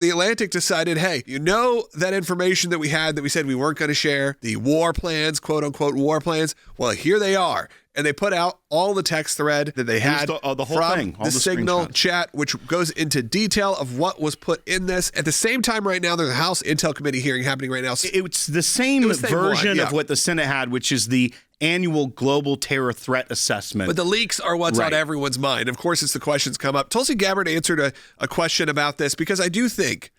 The Atlantic decided, hey, you know that information that we had that we said we weren't going to share, the war plans, quote unquote war plans, well, here they are. And they put out all the text thread that they had the whole from thing, all the Signal screenshots. chat, which goes into detail of what was put in this. At the same time right now, there's a House Intel Committee hearing happening right now. It's the same version of what the Senate had, which is the annual global terror threat assessment. But the leaks are what's on everyone's mind. Of course, it's the questions come up. Tulsi Gabbard answered a question about this because I do think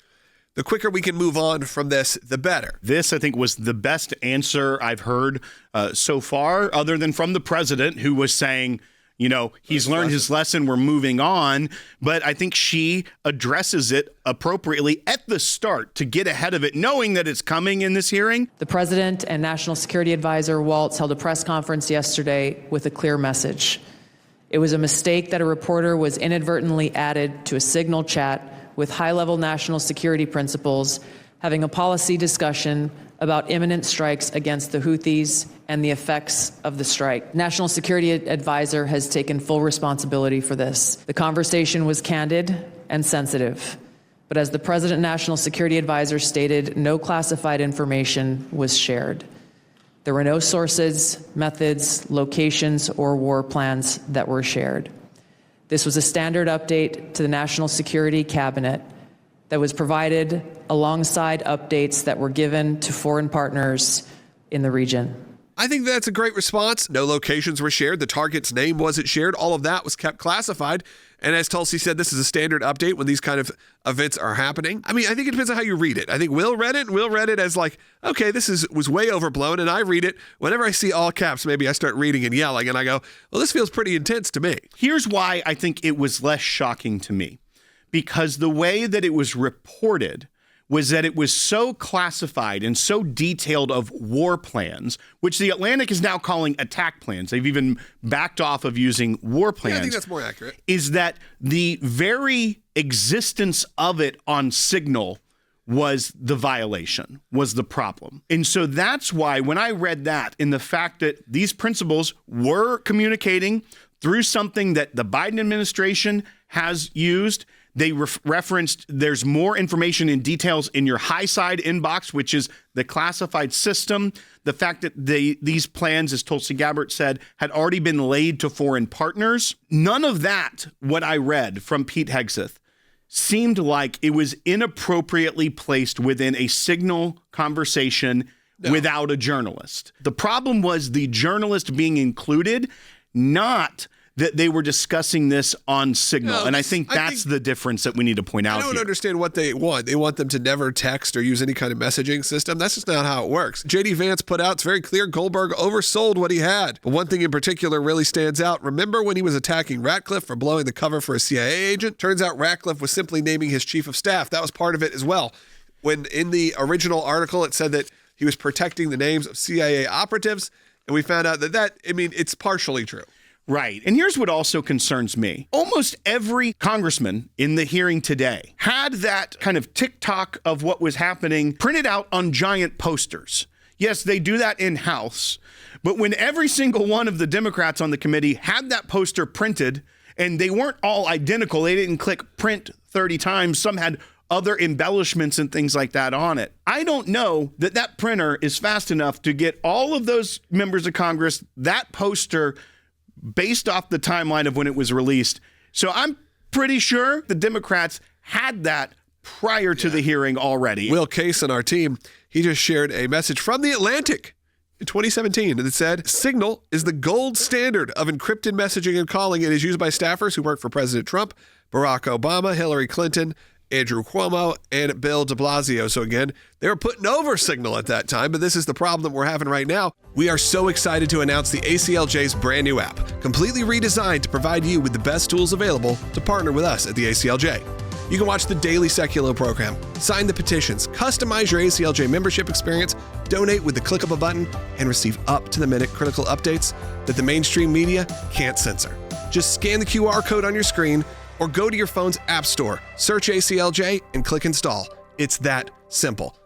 the quicker we can move on from this, the better. This, I think, was the best answer I've heard so far, other than from the president, who was saying, you know, he's learned his lesson, we're moving on. But I think she addresses it appropriately at the start to get ahead of it, knowing that it's coming in this hearing. The president and National Security Advisor Waltz held a press conference yesterday with a clear message. It was a mistake that a reporter was inadvertently added to a Signal chat with high-level national security principles, having a policy discussion about imminent strikes against the Houthis and the effects of the strike. National Security Advisor has taken full responsibility for this. The conversation was candid and sensitive, but as the President and National Security Advisor stated, no classified information was shared. There were no sources, methods, locations, or war plans that were shared. This was a standard update to the National Security Cabinet that was provided alongside updates that were given to foreign partners in the region. I think that's a great response. No locations were shared. The target's name wasn't shared. All of that was kept classified. And as Tulsi said, this is a standard update when these kind of events are happening. I mean, I think it depends on how you read it. I think Will read it as like, okay, was way overblown. And I read it, whenever I see all caps, maybe I start reading and yelling and I go, well, this feels pretty intense to me. Here's why I think it was less shocking to me. Because the way that it was reported was that it was so classified and so detailed of war plans, which the Atlantic is now calling attack plans. They've even backed off of using war plans. Yeah, I think that's more accurate. Is that the very existence of it on Signal was the violation, was the problem. And so that's why when I read that, in the fact that these principals were communicating through something that the Biden administration has used, they referenced there's more information and details in your high side inbox, which is the classified system. The fact that these plans, as Tulsi Gabbard said, had already been laid to foreign partners. None of that, what I read from Pete Hegseth, seemed like it was inappropriately placed within a Signal conversation without a journalist. The problem was the journalist being included, not that they were discussing this on Signal. No, and I think that's the difference that we need to point out here. I don't understand what they want. They want them to never text or use any kind of messaging system. That's just not how it works. J.D. Vance put out, it's very clear Goldberg oversold what he had. But one thing in particular really stands out. Remember when he was attacking Ratcliffe for blowing the cover for a CIA agent? Turns out Ratcliffe was simply naming his chief of staff. That was part of it as well. When in the original article, it said that he was protecting the names of CIA operatives. And we found out that it's partially true. Right. And here's what also concerns me. Almost every congressman in the hearing today had that kind of TikTok of what was happening printed out on giant posters. Yes, they do that in-house. But when every single one of the Democrats on the committee had that poster printed, and they weren't all identical, they didn't click print 30 times. Some had other embellishments and things like that on it. I don't know that printer is fast enough to get all of those members of Congress that poster based off the timeline of when it was released. So I'm pretty sure the Democrats had that prior to the hearing already. Will Case on our team, he just shared a message from the Atlantic in 2017 that said, Signal is the gold standard of encrypted messaging and calling. It is used by staffers who work for President Trump, Barack Obama, Hillary Clinton, Andrew Cuomo, and Bill de Blasio. So again, they were putting over Signal at that time, but this is the problem that we're having right now. We are so excited to announce the ACLJ's brand new app, completely redesigned to provide you with the best tools available to partner with us at the ACLJ. You can watch the daily Seculo program, sign the petitions, customize your ACLJ membership experience, donate with the click of a button, and receive up-to-the-minute critical updates that the mainstream media can't censor. Just scan the QR code on your screen or go to your phone's app store, search ACLJ, and click install. It's that simple.